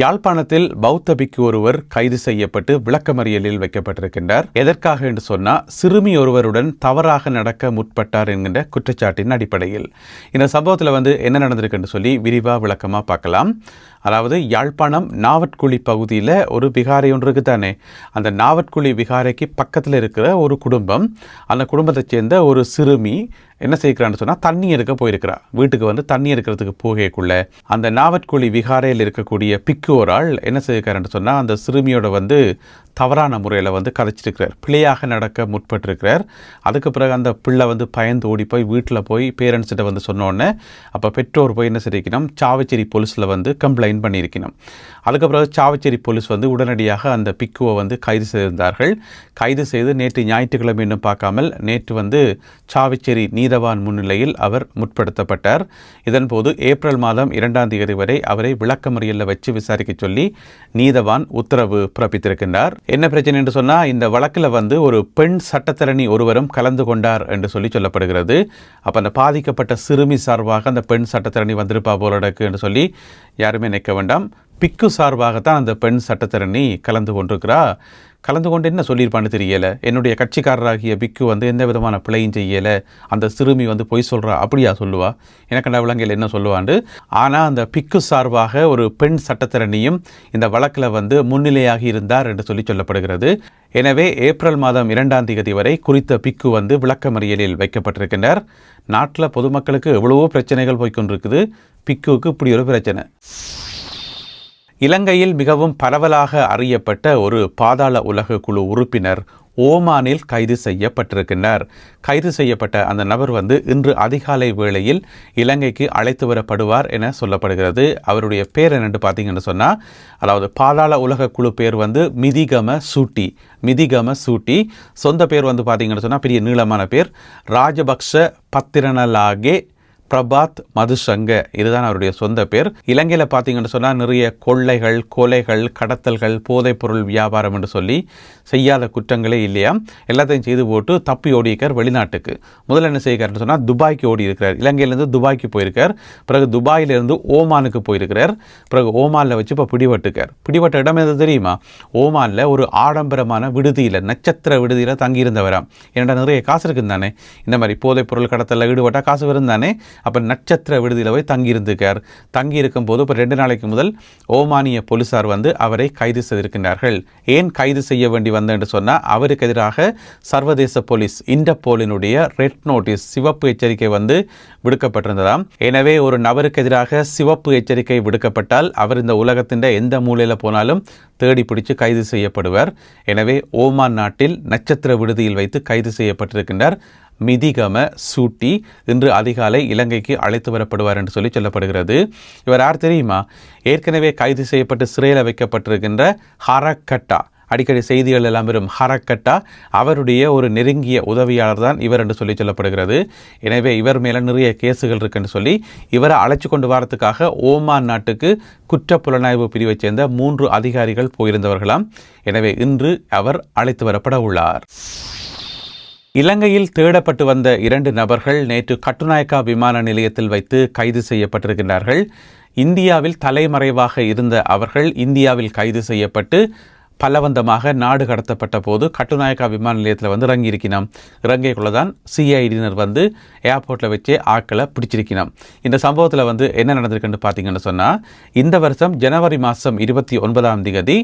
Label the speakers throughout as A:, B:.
A: யாழ்ப்பாணத்தில் பௌத்த பிக்கு ஒருவர் கைது செய்யப்பட்டு விளக்கமறியலில் வைக்கப்பட்டிருக்கின்றார். எதற்காக என்று சொன்னால், சிறுமி ஒருவருடன் தவறாக நடக்க முற்பட்டார் என்கின்ற குற்றச்சாட்டின் அடிப்படையில் இந்த சம்பவத்தில் என்ன நடந்திருக்கு என்று சொல்லி விரிவாக விளக்கமாக பார்க்கலாம். அதாவது யாழ்ப்பாணம் நாவட்குழி பகுதியில் ஒரு விகாரை ஒன்று இருக்குது தானே. அந்த நாவட்குழி விகாரைக்கு பக்கத்தில் இருக்கிற ஒரு குடும்பம், அந்த குடும்பத்தைச் சேர்ந்த ஒரு சிறுமி என்ன செய்கிறான்னு சொன்னால் தண்ணி எடுக்க போயிருக்கிறா. வீட்டுக்கு தண்ணி எடுக்கிறதுக்கு போகக்குள்ள அந்த நாவட்குழி விகாரையில் இருக்கக்கூடிய பிக்கு ஒரு ஆள் என்ன செய்கிறாருன்னு சொன்னால் அந்த சிறுமியோட தவறான முறையில் கதைச்சிருக்கிறார். பிழையாக நடக்க முற்பட்டிருக்கிறார். அதுக்கு பிறகு அந்த பிள்ளை பயந்து ஓடி போய் வீட்டில் போய் பேரண்ட்ஸ்கிட்ட சொன்னோன்னே அப்போ பெற்றோர் போய் என்ன செய்யணும், சாவச்சேரி போலீஸில் கம்ப்ளைண்ட் பண்ணியிருக்கணும். அதுக்கு பிறகு சாவச்சேரி போலீஸ் உடனடியாக அந்த பிக்குவை கைது செய்திருந்தார்கள். கைது செய்து நேற்று ஞாயிற்றுக்கிழமை இன்னும் பார்க்காமல் நேற்று சாவச்சேரி நீதவான் முன்னிலையில் அவர் முற்படுத்தப்பட்டார். இதன்போது ஏப்ரல் மாதம் 2ஆம் தேதி வரை அவரை விளக்கமறியலில் வச்சு விசாரிக்க சொல்லி நீதவான் உத்தரவு பிறப்பித்திருக்கின்றார். என்ன பிரச்சனை என்று சொன்னால், இந்த வழக்கில் ஒரு பெண் சட்டத்தரணி ஒருவரும் கலந்து கொண்டார் என்று சொல்லப்படுகிறது. அப்போ அந்த பாதிக்கப்பட்ட சிறுமி சார்பாக அந்த பெண் சட்டத்தரணி வந்திருப்பா போலடக்கு என்று சொல்லி யாருமே நினைக்க வேண்டாம். பிக்கு சார்பாகத்தான் அந்த பெண் சட்டத்தரணி கலந்து கொண்டிருக்கிறா. கலந்து கொண்டு என்ன சொல்லியிருப்பான்னு தெரியலை. என்னுடைய கட்சிக்காரராகிய பிக்கு எந்த விதமான பிழையும் செய்யலை, அந்த சிறுமி பொய் சொல்கிறா அப்படியா சொல்லுவா, எனக்கு விலங்கையில் என்ன சொல்லுவாண்டு. ஆனால் அந்த பிக்கு சார்பாக ஒரு பெண் சட்டத்தரணியும் இந்த வழக்கில் முன்னிலையாகி இருந்தார் என்று சொல்லப்படுகிறது. எனவே ஏப்ரல் மாதம் 2ஆம் தேதி வரை குறித்த பிக்கு விளக்கமறியலில் வைக்கப்பட்டிருக்கின்றார். நாட்டில் பொதுமக்களுக்கு எவ்வளவோ பிரச்சனைகள் போய்கொண்டிருக்குது, பிக்குவுக்கு இப்படி ஒரு பிரச்சனை. இலங்கையில் மிகவும் பரவலாக அறியப்பட்ட ஒரு பாதாள உலக குழு உறுப்பினர் ஓமானில் கைது செய்யப்பட்டிருக்கின்றார். கைது செய்யப்பட்ட அந்த நபர் இன்று அதிகாலை வேளையில் இலங்கைக்கு அழைத்து வரப்படுவார் என சொல்லப்படுகிறது. அவருடைய பேர் என்னென்று பார்த்தீங்கன்னு சொன்னால், அதாவது பாதாள உலக குழு பேர் மிதிகம சூட்டி. சொந்த பேர் பார்த்தீங்கன்னு சொன்னால் பெரிய நீளமான பேர் ராஜபக்ஷ பத்திரனலாகே பிரபாத் மதுசங்க, இதுதான் அவருடைய சொந்த பேர். இலங்கையில் பார்த்தீங்கன்னு சொன்னால் நிறைய கொள்ளைகள், கொலைகள், கடத்தல்கள், போதைப்பொருள் வியாபாரம் என்று சொல்லி செய்யாத குற்றங்களே இல்லையா, எல்லாத்தையும் செய்து போட்டு தப்பி ஓடியிருக்கார் வெளிநாட்டுக்கு. முதல்ல என்ன செய்கிறார்னு சொன்னால் துபாய்க்கு ஓடி இருக்கிறார். இலங்கையிலேருந்து துபாய்க்கு போயிருக்கார். பிறகு துபாயிலிருந்து ஓமானுக்கு போயிருக்கிறார். பிறகு ஓமானில் வச்சு இப்போ பிடிபட்ட இடம் எது தெரியுமா? ஓமானில் ஒரு ஆடம்பரமான விடுதியில், நட்சத்திர விடுதியில் தங்கியிருந்தவராம். என்னடா நிறைய காசு இருக்குன்னு தானே, இந்த மாதிரி போதைப்பொருள் கடத்தலில் ஈடுபட்டால் காசு வருந்தானே. அப்போ நட்சத்திர விடுதியில் போய் தங்கியிருந்திருக்கார். தங்கியிருக்கும் போது இப்போ 2 நாளைக்கு முதல் ஓமானிய போலீசார் அவரை கைது செய்திருக்கின்றார்கள். ஏன் கைது செய்ய வேண்டி என்று சொன்னால், அவருக்கு எதிராக சர்வதேச போலீஸ் இன்டர்போலினுடைய ரெட் நோட்டீஸ், சிவப்பு எச்சரிக்கை விடுக்கப்பட்டிருந்ததாம். எனவே ஒரு நபருக்கு எதிராக சிவப்பு எச்சரிக்கை விடுக்கப்பட்டால் அவர் இந்த உலகத்தின் எந்த மூலையில் போனாலும் தேடி பிடிச்சு கைது செய்யப்படுவார். எனவே ஓமான் நாட்டில் நட்சத்திர விடுதியில் வைத்து கைது செய்யப்பட்டிருக்கின்றார் மிதிகம சூட்டி. இன்று அதிகாலை இலங்கைக்கு அழைத்து வரப்படுவார் என்று சொல்லப்படுகிறது. இவர் யார் தெரியுமா? ஏற்கனவே கைது செய்யப்பட்டு சிறையில் வைக்கப்பட்டிருக்கின்ற ஹரக்கட்டா, அடிக்கடி செய்திகள் எல்லாம் வரும் ஹரக்கட்டா, அவருடைய ஒரு நெருங்கிய உதவியாளர் தான் இவர் என்று சொல்லப்படுகிறது. எனவே இவர் மேலே நிறைய கேஸுகள் இருக்குன்னு சொல்லி இவரை அழைச்சி கொண்டு வரத்துக்காக ஓமான் நாட்டுக்கு குற்றப்புலனாய்வு பிரிவை சேர்ந்த 3 அதிகாரிகள் போயிருந்தவர்களாம். எனவே இன்று அவர் அழைத்து வரப்பட உள்ளார். இலங்கையில் தேடப்பட்டு வந்த 2 நபர்கள் நேற்று கட்டுநாயக்கா விமான நிலையத்தில் வைத்து கைது செய்யப்பட்டிருக்கின்றார்கள். இந்தியாவில் தலைமறைவாக இருந்த அவர்கள் இந்தியாவில் கைது செய்யப்பட்டு பலவந்தமாக நாடு கடத்தப்பட்ட போது கட்டுநாயக்கா விமான நிலையத்தில் இறங்கியிருக்கணும். இறங்கிக்குள்ளதான் சிஐடியினர் ஏர்போர்ட்டில் வச்சே ஆக்களை பிடிச்சிருக்கணும். இந்த சம்பவத்தில் என்ன நடந்திருக்குன்னு பார்த்தீங்கன்னு சொன்னால், இந்த வருஷம் ஜனவரி மாதம் 29ஆம் தேதி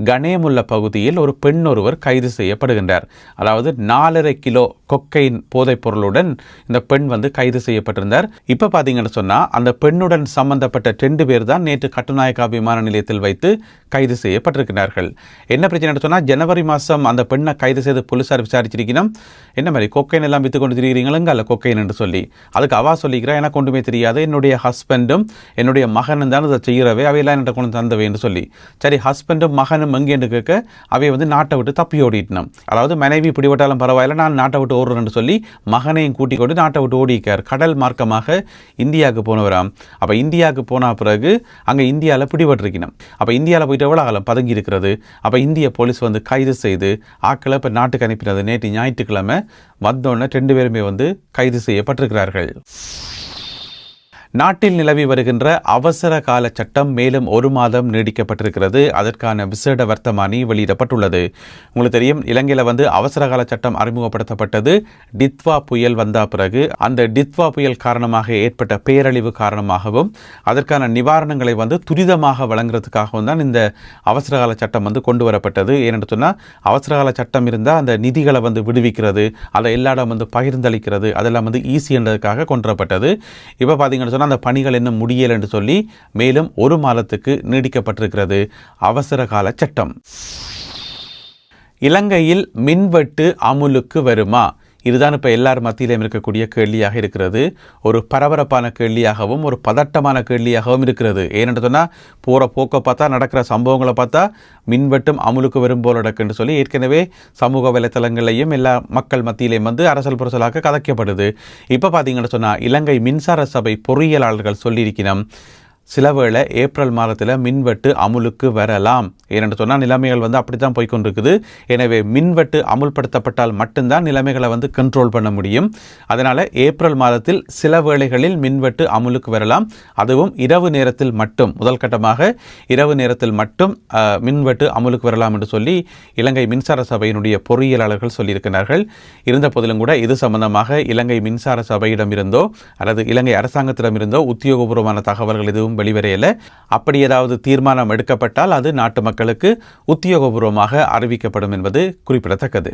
A: கணேமுல்ல பகுதியில் ஒரு பெண் ஒருவர் கைது செய்யப்படுகின்றார். அதாவது 4.5 கிலோ கொக்கைன் போதைப் பொருளுடன் இந்த பெண் கைது செய்யப்பட்டிருந்தார். இப்போ பார்த்தீங்கன்னு சொன்னால், அந்த பெண்ணுடன் சம்பந்தப்பட்ட 2 பேர் தான் நேற்று கட்டுநாயக்கா விமான நிலையத்தில் வைத்து கைது செய்யப்பட்டிருக்கிறார்கள். என்ன பிரச்சனை சொன்னால், ஜனவரி மாதம் அந்த பெண்ணை கைது செய்து போலீஸார் விசாரிச்சிருக்கணும். என்ன மாதிரி கொக்கைன் எல்லாம் விற்று கொண்டு திரிகிறீங்களுங்க அல்ல கொக்கைன் என்று சொல்லி. அதுக்கு அவா சொல்லிக்கிறேன், எனக்கு ஒன்றுமே தெரியாது, என்னுடைய ஹஸ்பண்டும் என்னுடைய மகனும் தான் அதை செய்கிறவே, அவையெல்லாம் என்கிட்ட கொண்டு தந்தவை என்று சொல்லி. சரி, ஹஸ்பண்டும் மகனும் எங்கேன்னு கேட்க அவை நாட்டை விட்டு தப்பி ஓடிட்டணும். அதாவது மனைவி பிடிபட்டாலும் பரவாயில்ல, நான் நாட்டை விட்டு ஓடுறேன்னு சொல்லி மகனையும் கூட்டிக் கொண்டு நாட்டை விட்டு ஓடிக்கார். கடல் மார்க்கமாக இந்தியாவுக்கு போனவராம். அப்போ இந்தியாவுக்கு போன பிறகு அங்கே இந்தியாவில் பிடிபட்டிருக்கணும். அப்போ இந்தியாவில் போயிட்டு எவ்வளோ காலம் பதுங்கி இருக்கிறது. அப்போ இந்திய போலீஸ் கைது செய்து ஆக்களை இப்போ நாட்டுக்கு அனுப்பினது. நேற்று ஞாயிற்றுக்கிழமை வந்தோடனே 2 பேருமே கைது செய்யப்பட்டிருக்கிறார்கள். நாட்டில் நிலவி வருகின்ற அவசர கால சட்டம் மேலும் 1 மாதம் நீடிக்கப்பட்டிருக்கிறது. அதற்கான விசேட வர்த்தமானி வெளியிடப்பட்டுள்ளது. உங்களுக்கு தெரியும், இலங்கையில் அவசர கால சட்டம் அறிமுகப்படுத்தப்பட்டது டித்வா புயல் வந்த பிறகு. அந்த டித்வா புயல் காரணமாக ஏற்பட்ட பேரழிவு காரணமாகவும் அதற்கான நிவாரணங்களை துரிதமாக வழங்குறதுக்காகவும் தான் இந்த அவசர கால சட்டம் கொண்டு வரப்பட்டது. ஏனென்று சொன்னால், அவசர கால சட்டம் இருந்தால் அந்த நிதிகளை விடுவிக்கிறது, அதை எல்லா இடம் பகிர்ந்தளிக்கிறது, அதெல்லாம் ஈஸி என்றதுக்காக கொண்டு வரப்பட்டது. இப்போ பார்த்தீங்கன்னு சொன்னால் அந்த பணிகள் இன்னும் முடியலை என்று சொல்லி மேலும் 1 மாதத்துக்கு நீடிக்கப்பட்டிருக்கிறது அவசர கால சட்டம். இலங்கையில் மின்வெட்டு அமுலுக்கு வருமா? இதுதான் இப்போ எல்லார் மத்தியிலும் இருக்கக்கூடிய கேள்வியாக இருக்கிறது. ஒரு பரபரப்பான கேள்வியாகவும் ஒரு பதட்டமான கேள்வியாகவும் இருக்கிறது. ஏனென்று சொன்னால், போகிற போக்கை பார்த்தா, நடக்கிற சம்பவங்களை பார்த்தா மின்வெட்டும் அமுலுக்கு வரும் போல் நடக்குன்னு சொல்லி ஏற்கனவே சமூக வலைத்தளங்களையும் எல்லா மக்கள் மத்தியிலையும் அரசல் புரசலாக கதைக்கப்படுது. இப்போ பார்த்தீங்கன்னு சொன்னால், இலங்கை மின்சார சபை பொறியியலாளர்கள் சொல்லியிருக்கணும், சில வேளை ஏப்ரல் மாதத்தில் மின்வெட்டு அமுலுக்கு வரலாம். ஏனென்று சொன்னால் நிலைமைகள் அப்படி தான் போய்கொண்டிருக்குது. எனவே மின்வெட்டு அமுல்படுத்தப்பட்டால் மட்டும்தான் நிலைமைகளை கண்ட்ரோல் பண்ண முடியும். அதனால் ஏப்ரல் மாதத்தில் சில வேளைகளில் மின்வெட்டு அமுலுக்கு வரலாம். அதுவும் இரவு நேரத்தில் மட்டும், முதல் கட்டமாக இரவு நேரத்தில் மட்டும் மின்வெட்டு அமுலுக்கு வரலாம் என்று சொல்லி இலங்கை மின்சார சபையினுடைய பொறியியலாளர்கள் சொல்லியிருக்கிறார்கள். இருந்த போதிலும் கூட இது சம்பந்தமாக இலங்கை மின்சார சபையிடமிருந்தோ அல்லது இலங்கை அரசாங்கத்திடமிருந்தோ உத்தியோகபூர்வமான தகவல்கள் எதுவும் வெளிவரையில். அப்படி ஏதாவது தீர்மானம் எடுக்கப்பட்டால் அது நாட்டு மக்களுக்கு உத்தியோகபூர்வமாக அறிவிக்கப்படும் என்பது குறிப்பிடத்தக்கது.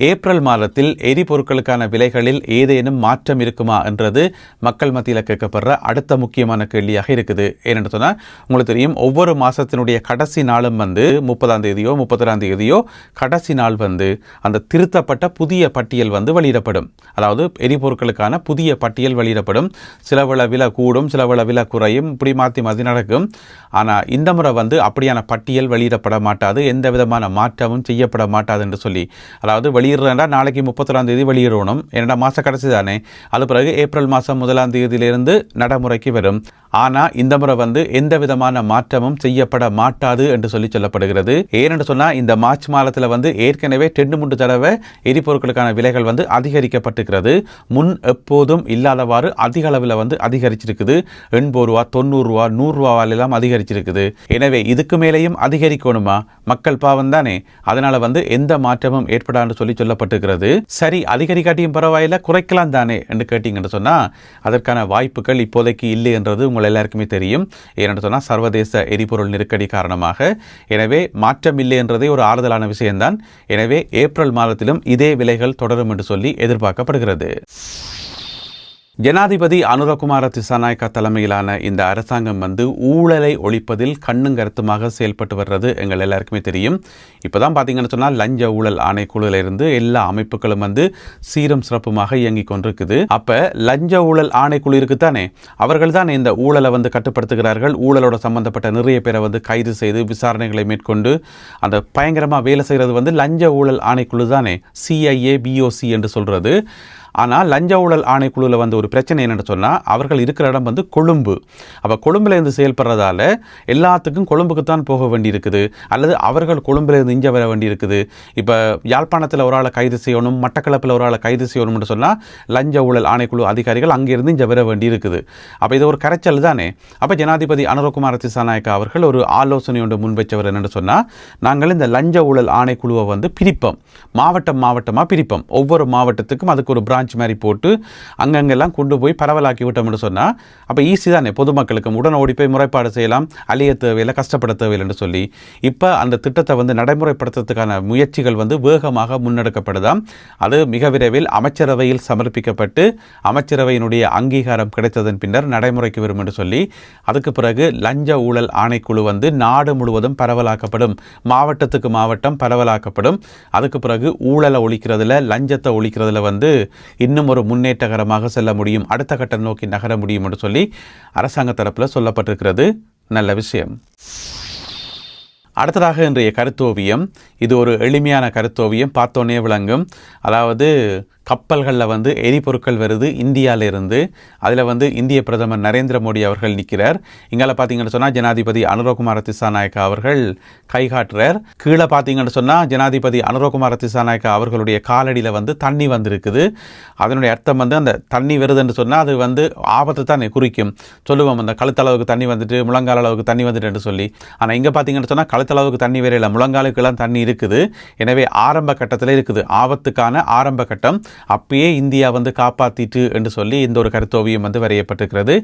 A: ஏப்ரல் மாதத்தில் எரிபொருட்களுக்கான விலைகளில் ஏதேனும் மாற்றம் இருக்குமா என்றது மக்கள் மத்தியில் கேட்கப்படுற அடுத்த முக்கியமான கேள்வியாக இருக்குது. ஏனென்று சொன்னால், உங்களுக்கு தெரியும், ஒவ்வொரு மாதத்தினுடைய கடைசி நாளும் 30ஆம் தேதியோ 31ஆம் தேதியோ கடைசி நாள் அந்த திருத்தப்பட்ட புதிய பட்டியல் வெளியிடப்படும். அதாவது எரிபொருட்களுக்கான புதிய பட்டியல் வெளியிடப்படும். சில விலை கூடும், சில விலை குறையும், இப்படி மாற்றி மாற்றி நடக்கும். ஆனால் இந்த முறை அப்படியான பட்டியல் வெளியிடப்பட மாட்டாது, எந்த விதமான மாற்றமும் செய்யப்பட மாட்டாது என்று சொல்லி, அதாவது வெளியிடுறா நாளைக்கு 31ஆம் தேதி வெளியிடணும், ஏன்னா மாத கடைசி தானே, அது பிறகு ஏப்ரல் மாதம் 1ஆம் தேதியிலிருந்து நடைமுறைக்கு வரும். ஆனால் இந்த முறை எந்த விதமான மாற்றமும் செய்யப்பட மாட்டாது என்று சொல்லப்படுகிறது. ஏனென்று சொன்னால், இந்த மார்ச் மாதத்தில் ஏற்கனவே 2-3 தடவை எரிபொருட்களுக்கான விலைகள் அதிகரிக்கப்பட்டிருக்கிறது. முன் எப்போதும் இல்லாதவாறு அதிக அளவில் அதிகரிச்சிருக்குது. 80 ரூபா, 90 ரூபா, 100 ரூபாவாலெல்லாம் அதிகரிச்சிருக்குது. எனவே இதுக்கு மேலேயும் அதிகரிக்கணுமா? மக்கள் பாவம் தானே. அதனால எந்த மாற்றமும் ஏற்படான்னு சொல்லப்பட்டிருக்கிறது. சரி, அதிகரிக்காட்டியும் பரவாயில்ல, குறைக்கலாம் தானே என்று கேட்டீங்கன்னு சொன்னால், அதற்கான வாய்ப்புகள் இப்போதைக்கு இல்லை என்றது உங்கள் எல்லாருக்குமே தெரியும். ஏனென்று சொன்னால், சர்வதேச எரிபொருள் நெருக்கடி காரணமாக. எனவே மாற்றம் இல்லை என்றதே ஒரு ஆறுதலான விஷயம்தான். எனவே ஏப்ரல் மாதத்திலும் இதே விலைகள் தொடரும் என்று சொல்லி எதிர்பார்க்கப்படுகிறது. ஜனாதிபதி அனுரகுமார திசாநாயக்கா தலைமையிலான இந்த அரசாங்கம் ஊழலை ஒழிப்பதில் கண்ணும் கருத்துமாக செயல்பட்டு வர்றது எங்கள் எல்லாருக்குமே தெரியும். இப்போ தான் பார்த்தீங்கன்னு சொன்னால், லஞ்ச ஊழல் ஆணைக்குழுவிலிருந்து எல்லா அமைப்புகளும் சீரும் சிறப்புமாக இயங்கி கொண்டிருக்குது. அப்போ லஞ்ச ஊழல் ஆணைக்குழு இருக்குதானே, அவர்கள் தான் இந்த ஊழலை கட்டுப்படுத்துகிறார்கள். ஊழலோட சம்பந்தப்பட்ட நிறைய பேரை கைது செய்து விசாரணைகளை மேற்கொண்டு அந்த பயங்கரமாக வேலை செய்கிறது லஞ்ச ஊழல் ஆணைக்குழு தானே, CIA BOC என்று சொல்கிறது. ஆனால் லஞ்ச ஊழல் ஆணைக்குழுவில் ஒரு பிரச்சனை என்னென்னு சொன்னால், அவர்கள் இருக்கிற இடம் கொழும்பு. அப்போ கொழும்புலேருந்து செயல்படுறதால எல்லாத்துக்கும் கொழும்புக்குத்தான் போக வேண்டியிருக்குது, அல்லது அவர்கள் கொழும்புலேருந்து இங்கே வர வேண்டியிருக்குது. இப்போ யாழ்ப்பாணத்தில் ஒரு ஆளை கைது செய்யணும், மட்டக்களப்பில் ஒரு ஆளை கைது செய்யணும்னு சொன்னால் லஞ்ச ஊழல் ஆணைக்குழு அதிகாரிகள் அங்கேருந்து இங்கே வர வேண்டியிருக்குது. அப்போ இது ஒரு கரைச்சல் தானே. அப்போ ஜனாதிபதி அனுரகுமார திசாநாயக்கா அவர்கள் ஒரு ஆலோசனை ஒன்று முன்வைச்சவர் என்னென்னு சொன்னால், நாங்கள் இந்த லஞ்ச ஊழல் ஆணைக்குழுவை பிரிப்போம், மாவட்டமாக பிரிப்போம். ஒவ்வொரு மாவட்டத்துக்கும் அதுக்கு ஒரு பிரான்ச் மாதிரி போட்டு அங்கங்கெல்லாம் கொண்டு போய் பரவலாக்கி விட்டோம்னு சொன்னால், அப்போ ஈஸி தானே, பொதுமக்களுக்கு உடனே ஓடி போய் முறைப்பாடு செய்யலாம், அழிய தேவையில்லை, கஷ்டப்பட தேவையில்லைன்னு சொல்லி. இப்போ அந்த திட்டத்தை நடைமுறைப்படுத்துறதுக்கான முயற்சிகள் வேகமாக முன்னெடுக்கப்படுதாம். அது மிக விரைவில் அமைச்சரவையில் சமர்ப்பிக்கப்பட்டு அமைச்சரவையினுடைய அங்கீகாரம் கிடைத்ததன் பின்னர் நடைமுறைக்கு வரும் என்று சொல்லி, அதுக்கு பிறகு லஞ்ச ஊழல் ஆணைக்குழு நாடு முழுவதும் பரவலாக்கப்படும், மாவட்டத்துக்கு மாவட்டம் பரவலாக்கப்படும். அதுக்கு பிறகு ஊழலை ஒழிக்கிறதுல, லஞ்சத்தை ஒழிக்கிறதுல இன்னும் ஒரு முன்னேற்றகரமாக செல்ல முடியும், அடுத்த கட்டம் நோக்கி நகர முடியும் என்று சொல்லி அரசாங்க தரப்பில் சொல்லப்பட்டிருக்கிறது. நல்ல விஷயம். அடுத்ததாக இன்றைய கருத்தோவியம். இது ஒரு எளிமையான கருத்தோவியம், பார்த்தோன்னே விளங்கும். அதாவது கப்பல்களில் வந்து எரிபொருட்கள் வருது இந்தியாவிலிருந்து. அதில் வந்து இந்திய பிரதமர் நரேந்திர மோடி அவர்கள் நிற்கிறார். இங்கால பார்த்தீங்கன்னு சொன்னால் ஜனாதிபதி அனுரகுமார திசாநாயக்கா அவர்கள் கை காட்டுறார். கீழே பார்த்தீங்கன்னு சொன்னால் ஜனாதிபதி அனுரகுமார திசாநாயக்கா அவர்களுடைய காலடியில் வந்து தண்ணி வந்திருக்குது. அதனுடைய அர்த்தம் வந்து அந்த தண்ணி வருதுன்னு சொன்னால் அது வந்து ஆபத்து தான் குறிக்கும். சொல்லுவோம் அந்த கழுத்தளவுக்கு தண்ணி வந்துட்டு முழங்கால அளவுக்கு தண்ணி வந்துட்டு சொல்லி. ஆனால் இங்கே பார்த்தீங்கன்னு சொன்னால் கழுத்தளவுக்கு தண்ணி வேற இல்லை, முழங்காலுக்கெல்லாம் தண்ணி இருக்குது. எனவே ஆரம்ப கட்டத்தில் இருக்குது, ஆபத்துக்கான ஆரம்ப கட்டம். அப்பயே இந்தியா வந்து காப்பாற்றிட்டு என்று சொல்லி இந்த ஒரு கருத்தோவியம் வந்து வரையப்பட்டிருக்கிறது.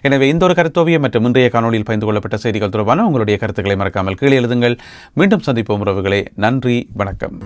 A: எனவே இந்த ஒரு கருத்தோவியம் மற்றும் இன்றைய காணொலியில் பகிர்ந்து கொள்ளப்பட்ட செய்திகள் தொடர்பான உங்களுடைய கருத்துக்களை மறக்காமல் கீழே எழுதுங்கள். மீண்டும் சந்திப்போம் உறவுகளே. நன்றி, வணக்கம்.